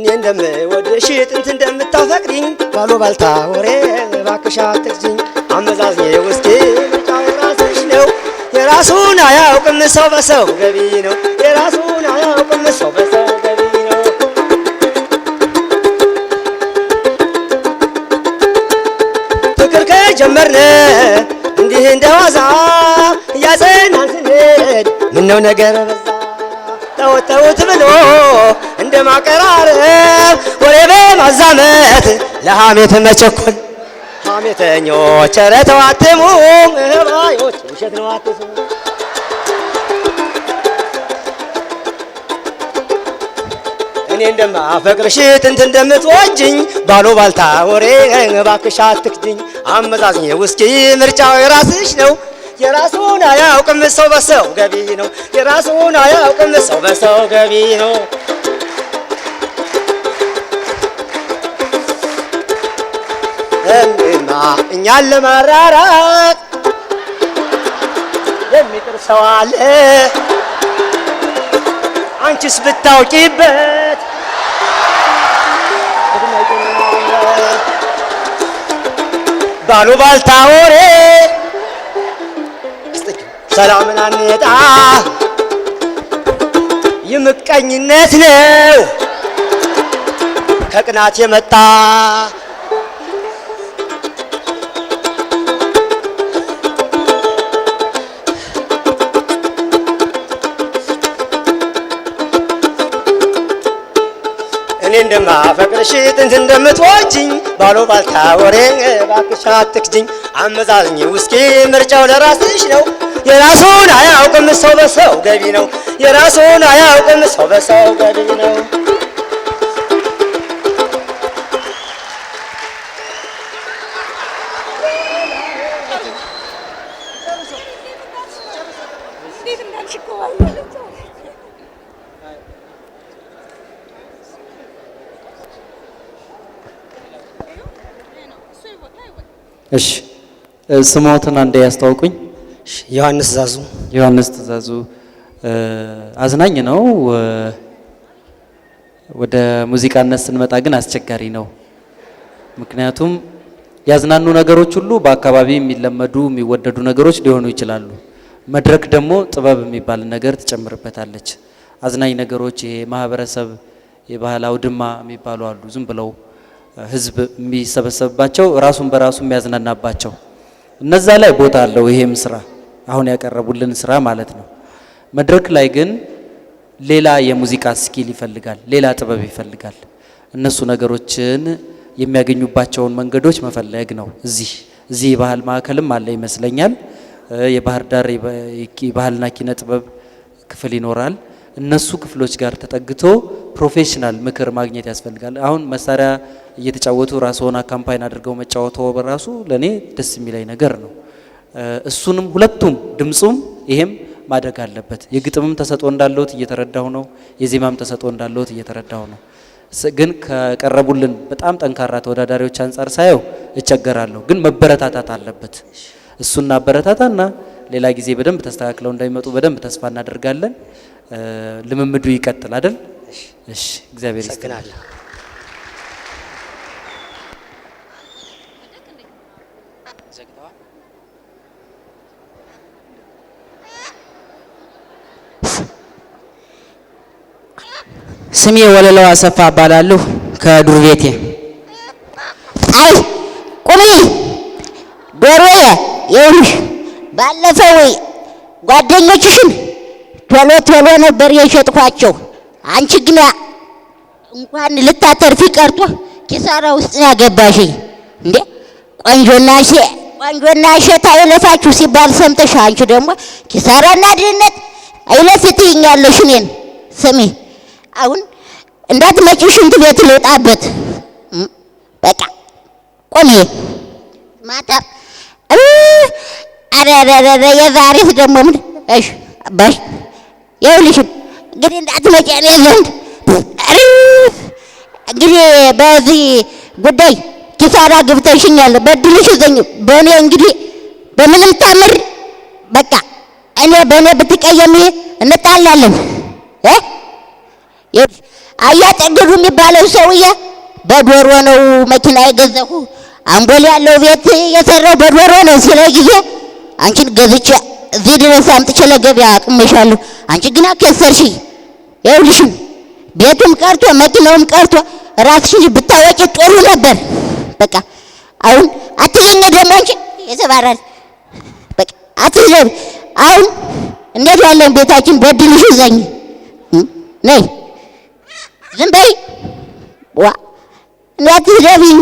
እኔ እንደምወድሽ ጥንት እንደምታፈቅሪኝ ባሉባልታ ወሬ እባክሽ አትግጂኝ አመዛዝኜ ውስጤ ምርጫው የራስሽ ነው የራሱን አያውቅም ሰው በሰው ገቢ ነው የራሱን አያውቅም ሰው በሰው ገቢ ነው ፍቅር ከጀመርነ እንዲህ እንደዋዛ እያጸናን ስንሄድ ምነው ነገር በዛ ተውት ብሎ እንደማቀራረብ ወሬ በማዛመት ለሐሜት መቸኮል ሐሜተኞች ኧረ ተው አትሙ እህባዮች ውሸት ነው አትስሙ እኔ እንደማፈቅርሽ ጥንት እንደምትወጂኝ ባሉባልታ ወሬ እባክሽ አትክጂኝ አመዛዝኜ ውስኪ ምርጫው የራስሽ ነው የራሱን አያውቅም ሰው በሰው ገቢ ነው የራሱን አያውቅም ሰው በሰው ገቢ ነው እማ እኛን ለማራራቅ የሚጥር ሰው አለ አንቺስ ብታውቂበት ባሉባልታ ወሬ ሰላምን አንጣ የምቀኝነት ነው ከቅናት የመጣ እኔ እንደማፈቅርሽ ጥንት እንደምትወጂኝ ባሉባልታ ወሬ እባክሽ አትክጂኝ አመዛዝኜ ውስኪ ምርጫው ለራስሽ ነው የራሱን አያውቅም ሰው በሰው ገቢ ነው የራሱን አያውቅም ሰው በሰው ገቢ ነው እሺ ስሞትን አንዴ ያስተዋውቁኝ ዮሐንስ ትእዛዙ አዝናኝ ነው ወደ ሙዚቃነት ስንመጣ ግን አስቸጋሪ ነው ምክንያቱም ያዝናኑ ነገሮች ሁሉ በአካባቢ የሚለመዱ የሚወደዱ ነገሮች ሊሆኑ ይችላሉ መድረክ ደግሞ ጥበብ የሚባል ነገር ትጨምርበታለች አዝናኝ ነገሮች ይሄ ማህበረሰብ የባህል አውድማ የሚባሉ አሉ ዝም ብለው ህዝብ የሚሰበሰብባቸው ራሱን በራሱ የሚያዝናናባቸው እነዛ ላይ ቦታ አለው ይሄም ስራ አሁን ያቀረቡልን ስራ ማለት ነው መድረክ ላይ ግን ሌላ የሙዚቃ ስኪል ይፈልጋል ሌላ ጥበብ ይፈልጋል እነሱ ነገሮችን የሚያገኙባቸውን መንገዶች መፈለግ ነው እዚህ የባህል ማዕከልም አለ ይመስለኛል የባህር ዳር የባህልና ኪነ ጥበብ ክፍል ይኖራል እነሱ ክፍሎች ጋር ተጠግቶ ፕሮፌሽናል ምክር ማግኘት ያስፈልጋል አሁን መሳሪያ እየተጫወቱ ራስዎን ካምፓይን አድርገው መጫወቱ በራሱ ለኔ ደስ የሚለኝ ነገር ነው እሱንም ሁለቱም ድምጹም ይሄም ማደግ አለበት የግጥምም ተሰጥኦ እንዳለውት እየተረዳው ነው የዜማም ተሰጥኦ እንዳለውት እየተረዳው ነው ግን ከቀረቡልን በጣም ጠንካራ ተወዳዳሪዎች አንፃር ሳየው እቸገራለሁ ግን መበረታታት አለበት እሱና አበረታታና ሌላ ጊዜ በደንብ ተስተካክለው እንዳይመጡ በደንብ ተስፋ እናደርጋለን ልምምዱ ይቀጥል አይደል እሺ እግዚአብሔር ይስጥልኝ ስሜ ወለላው አሰፋ እባላለሁ ከዱር ቤቴ አይ ቁሚ ዶሮዬ ይኸውልሽ ባለፈው ጓደኞችሽን ቶሎ ነበር የሸጥኳቸው አንቺ ግን እንኳን ልታተርፊ ቀርቶ ኪሳራ ውስጥ ያገባሽኝ እንዴ ቆንጆና ሸታ አይለፋችሁ ሲባል ሰምተሽ አንቺ ደግሞ ኪሳራና ድህነት አይለፍትኛለሽ እኔን ስሚ አሁን እንዳትመጪ ሽንት ቤት ልውጣበት በቃ ቆሜ ማታ አረረረ የዛሬስ ደግሞ ምን እሺ ባሽ ይኸውልሽ እንግዲህ እንዳትመጪ እኔ ዘንድ እንግዲህ በዚህ ጉዳይ ኪሳራ ገብተሽኛል በድልሽ ዘኝ በእኔ እንግዲህ በምንም ታምር በቃ እኔ በእኔ ብትቀየሚ እንጣላለን አያጠገዱ የሚባለው ሰውዬ በዶሮ ነው መኪና የገዛሁ አምቦል ያለው ቤት የሰራው በዶሮ ነው ሲለኝ ጊዜ አንቺን ገዝቼ እዚህ ድረስ አምጥቼ ለገበያ አቅምሻለሁ። አንቺ ግን አከሰርሽ። ይኸውልሽ ቤቱም ቀርቶ መኪናውም ቀርቶ ራስሽን ብታወጪ ጥሩ ነበር። በቃ አሁን አትይኝ ደግሞ አንቺ የተባራል በቃ አትይኝ። አሁን እንዴት ያለን ቤታችን በድልሽ ይዘኝ ነይ ዝም በይ ዋ እንዳትደብኝ።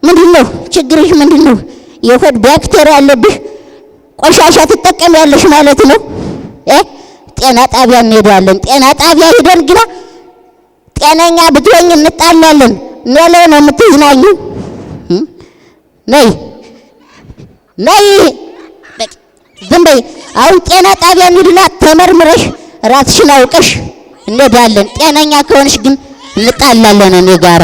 ምንድነው ችግርሽ? ምንድነው? የሆድ ባክቴሪያ አለብሽ? ቆሻሻ ትጠቀሚያለሽ ማለት ነው። ጤና ጣቢያ እንሄዳለን። ጤና ጣቢያ ሄደን ግና ጤነኛ ብትሆኝ እንጣላለን። ነለ ነው የምትዝናኙ። ነይ ነይ ዝም በይ። አሁን ጤና ጣቢያ እንሂድና ተመርምረሽ ራስሽን አውቀሽ እንሄዳለን። ጤነኛ ከሆንሽ ግን እንጣላለን እኔ ጋራ